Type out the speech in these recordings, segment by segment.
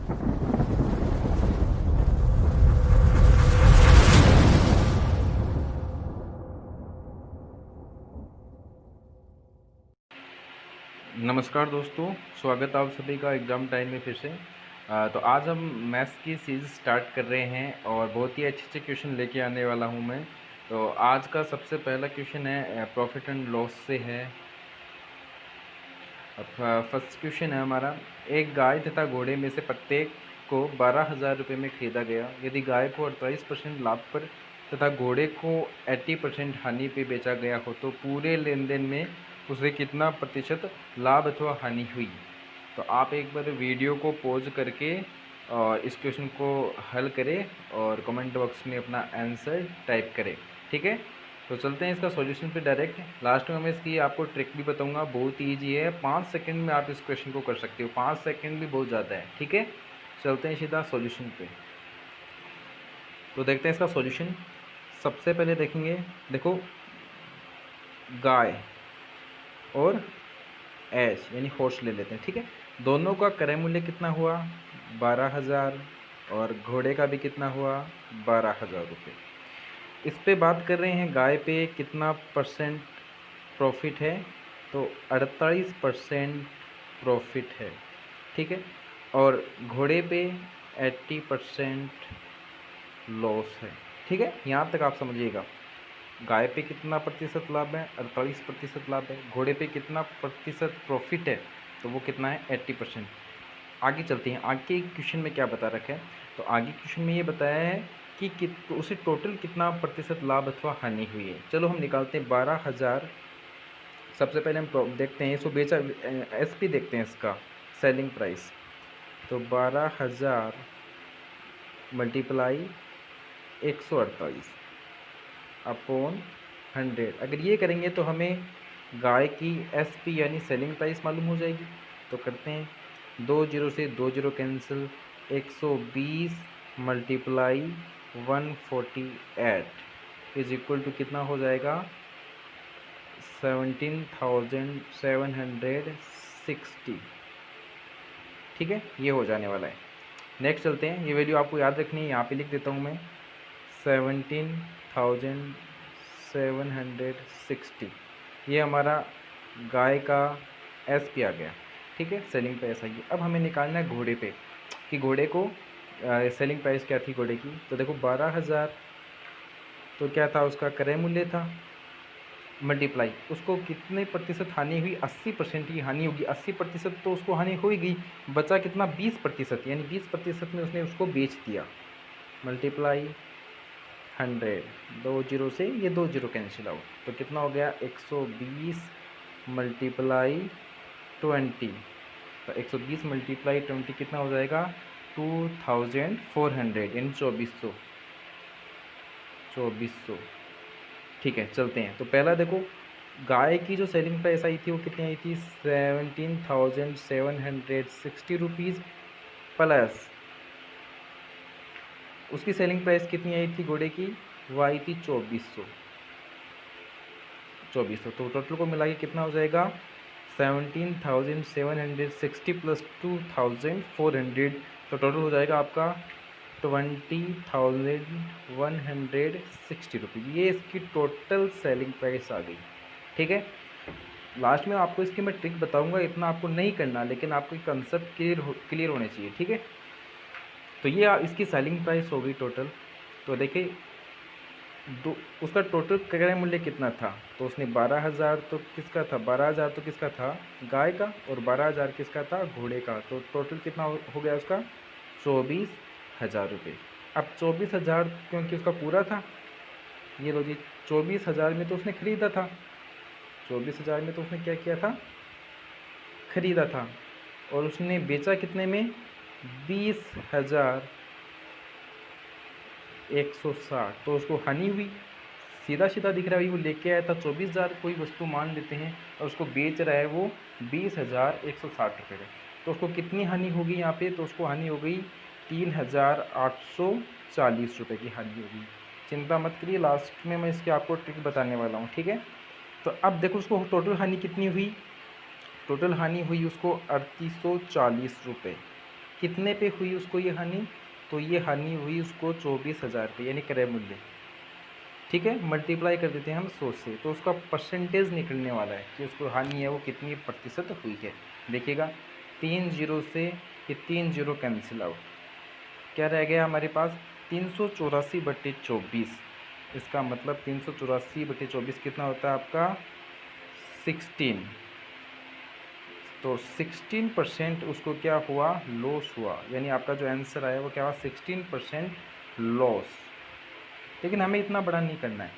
नमस्कार दोस्तों, स्वागत है आप सभी का एग्ज़ाम टाइम में फिर से। तो आज हम मैथ्स की सीरीज़ स्टार्ट कर रहे हैं और बहुत ही अच्छे अच्छे क्वेश्चन लेके आने वाला हूं मैं। तो आज का सबसे पहला क्वेश्चन है प्रॉफिट एंड लॉस से है। फर्स्ट क्वेश्चन है हमारा, एक गाय तथा घोड़े में से प्रत्येक को 12,000 रुपये में खरीदा गया। यदि गाय को 48% लाभ पर तथा घोड़े को 80% हानि पे बेचा गया हो तो पूरे लेन देन में उसे कितना प्रतिशत लाभ अथवा हानि हुई। तो आप एक बार वीडियो को पॉज करके और इस क्वेश्चन को हल करें और कमेंट बॉक्स में अपना आंसर टाइप करें। ठीक है, तो चलते हैं इसका सॉल्यूशन पे डायरेक्ट। लास्ट में मैं इसकी आपको ट्रिक भी बताऊंगा, बहुत ईजी है, 5 सेकंड में आप इस क्वेश्चन को कर सकते हो। 5 सेकंड भी बहुत ज़्यादा है। ठीक है, चलते हैं सीधा सॉल्यूशन पे। तो देखते हैं इसका सॉल्यूशन। सबसे पहले देखेंगे, देखो गाय और एच यानी हॉर्स ले लेते हैं। ठीक है, दोनों का क्रय मूल्य कितना हुआ 12,000 और घोड़े का भी कितना हुआ 12,000 रुपये। इस पे बात कर रहे हैं गाय पे कितना परसेंट प्रॉफिट है, तो 48% प्रॉफिट है। ठीक है, और घोड़े पे 80% लॉस है। ठीक है, यहाँ तक आप समझिएगा। गाय पे कितना प्रतिशत लाभ है, 48% लाभ है। घोड़े पे कितना प्रतिशत प्रॉफिट है, तो वो कितना है 80%। आगे चलते हैं, आगे क्वेश्चन में क्या बता रखा है। तो आगे क्वेश्चन में ये बताया है कि तो उसे टोटल कितना प्रतिशत लाभ अथवा हानि हुई है। चलो हम निकालते हैं 12,000। सबसे पहले हम देखते हैं इसको बेचा एसपी देखते हैं इसका सेलिंग प्राइस। तो 12,000 मल्टीप्लाई 148 अपॉन 100। अगर ये करेंगे तो हमें गाय की एसपी यानी सेलिंग प्राइस मालूम हो जाएगी। तो करते हैं, 2 जीरो से 2 zero cancel, 120 multiply 148 is equal to कितना हो जाएगा 17,760। ठीक है, ये हो जाने वाला है। नेक्स्ट चलते हैं, ये वैल्यू आपको याद रखनी है, यहाँ पे लिख देता हूँ मैं 17,760। ये हमारा गाय का एसपी आ गया। ठीक है, सेलिंग प्राइस आई है। अब हमें निकालना है घोड़े पे कि घोड़े को सेलिंग प्राइस क्या थी घोड़े की। तो देखो 12,000 तो क्या था उसका क्रय मूल्य था, मल्टीप्लाई उसको कितने प्रतिशत हानि हुई, 80% की हानि होगी। 80% तो उसको हानि हो ही गई, बचा कितना 20%, यानी 20% में उसने उसको बेच दिया। मल्टीप्लाई 100, 2 जीरो से ये 2 जीरो कैंसिल आउट, तो कितना हो गया 120 मल्टीप्लाई 20। तो 120 मल्टीप्लाई 20 कितना हो जाएगा 2400 यानी 2400। ठीक है, चलते हैं। तो पहला देखो, गाय की जो सेलिंग प्राइस आई थी वो कितनी आई थी 17,760 रुपीज़, प्लस उसकी सेलिंग प्राइस कितनी आई थी घोड़े की, वो आई थी 2400। तो टोटल को मिला के कितना हो जाएगा 17,760 प्लस 2,400। तो टोटल हो जाएगा आपका 20,160 रुपीज़। ये इसकी टोटल सेलिंग प्राइस आ गई। ठीक है, लास्ट में आपको इसकी मैं ट्रिक बताऊंगा, इतना आपको नहीं करना, लेकिन आपको कंसेप्ट क्लियर होने चाहिए। ठीक है, तो ये इसकी सेलिंग प्राइस हो गई टोटल। तो देखिए उसका टोटल क्रय मूल्य कितना था, तो उसने 12,000 तो किसका था, 12,000 तो किसका था गाय का, और 12,000 किसका था घोड़े का। तो टोटल कितना हो गया उसका 24,000 रुपये। अब 24,000 क्योंकि उसका पूरा था, ये लो जी 24,000 में तो उसने ख़रीदा था, 24,000 में तो उसने क्या किया था ख़रीदा था, और उसने बेचा कितने में 20,160। तो उसको हानि हुई, सीधा सीधा दिख रहा है, वो लेके आया था 24,000 कोई वस्तु मान लेते हैं, और उसको बेच रहा है वो 20,160 रुपये का। तो उसको कितनी हानि होगी यहाँ पे, तो उसको हानि हो गई 3,840 रुपये की हानि होगी। चिंता मत करिए, लास्ट में मैं इसकी आपको ट्रिक बताने वाला हूँ। ठीक है, तो अब देखो उसको टोटल हानि कितनी हुई, टोटल हानि हुई उसको 3,840 रुपये। कितने पे हुई उसको ये हानि, तो ये हानि हुई उसको 24,000 पे, यानी क्रय मूल्य। ठीक है, मल्टीप्लाई कर देते हैं हम 100 से, तो उसका परसेंटेज निकलने वाला है कि उसको हानि है वो कितनी प्रतिशत हुई है। देखिएगा 3 जीरो से ये 3 जीरो कैंसिल आउट, क्या रह गया हमारे पास 384/24। इसका मतलब 384/24 कितना होता है आपका 16। तो 16% उसको क्या हुआ, लॉस हुआ, यानी आपका जो आंसर आया वो क्या हुआ 16% लॉस। लेकिन हमें इतना बड़ा नहीं करना है,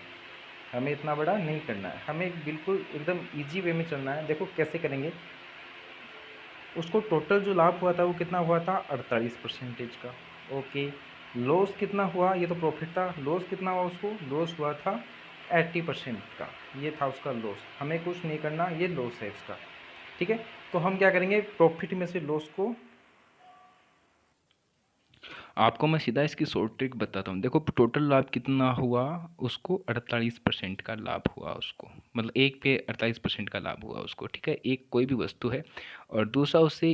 हमें इतना बड़ा नहीं करना है, हमें बिल्कुल एकदम इजी वे में चलना है। देखो कैसे करेंगे, उसको टोटल जो लाभ हुआ था वो कितना हुआ था 48% का। ओके, लॉस कितना हुआ, ये तो प्रॉफिट था, लॉस कितना हुआ उसको, लॉस हुआ था 80% का, ये था उसका लॉस। हमें कुछ नहीं करना, ये लॉस है इसका। ठीक है, तो हम क्या करेंगे, प्रॉफिट में से लॉस को, आपको मैं सीधा इसकी शॉर्ट ट्रिक बताता हूँ। देखो टोटल लाभ कितना हुआ, उसको 48% का लाभ हुआ उसको, मतलब एक पे 48% का लाभ हुआ उसको। ठीक है, एक कोई भी वस्तु है और दूसरा उससे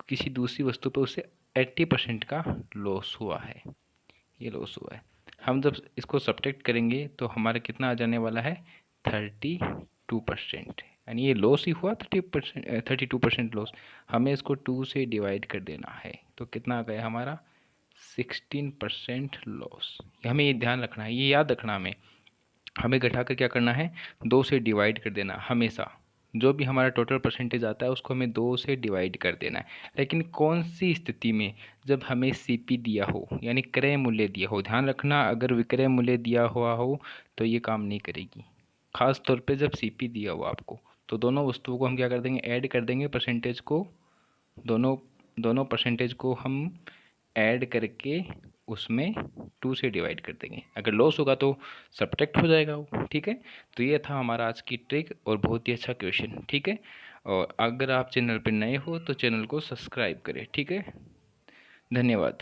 किसी दूसरी वस्तु पे उससे 80% का लॉस हुआ है, ये लॉस हुआ है। हम जब इसको सब्ट्रैक्ट करेंगे तो हमारा कितना आ जाने वाला है 32%, यानी ये लॉस ही हुआ 32% लॉस। हमें इसको 2 से डिवाइड कर देना है, तो कितना आ गया हमारा 16% लॉस। हमें ये ध्यान रखना है, ये याद रखना हमें, हमें घटाकर क्या करना है 2 से डिवाइड कर देना हमेशा। जो भी हमारा टोटल परसेंटेज आता है उसको हमें 2 से डिवाइड कर देना है। लेकिन कौन सी स्थिति में, जब हमें सीपी दिया हो, यानी क्रय मूल्य दिया हो। ध्यान रखना, अगर विक्रय मूल्य दिया हुआ हो तो ये काम नहीं करेगी, खास तौर पे जब सीपी दिया हो आपको। तो दोनों वस्तुओं को हम क्या कर देंगे, ऐड कर देंगे परसेंटेज को, दोनों दोनों परसेंटेज को हम ऐड करके उसमें 2 से डिवाइड कर देंगे। अगर लॉस होगा तो सब्ट्रैक्ट हो जाएगा वो। ठीक है, तो ये था हमारा आज की ट्रिक और बहुत ही अच्छा क्वेश्चन। ठीक है, और अगर आप चैनल पर नए हो तो चैनल को सब्सक्राइब करें। ठीक है, धन्यवाद।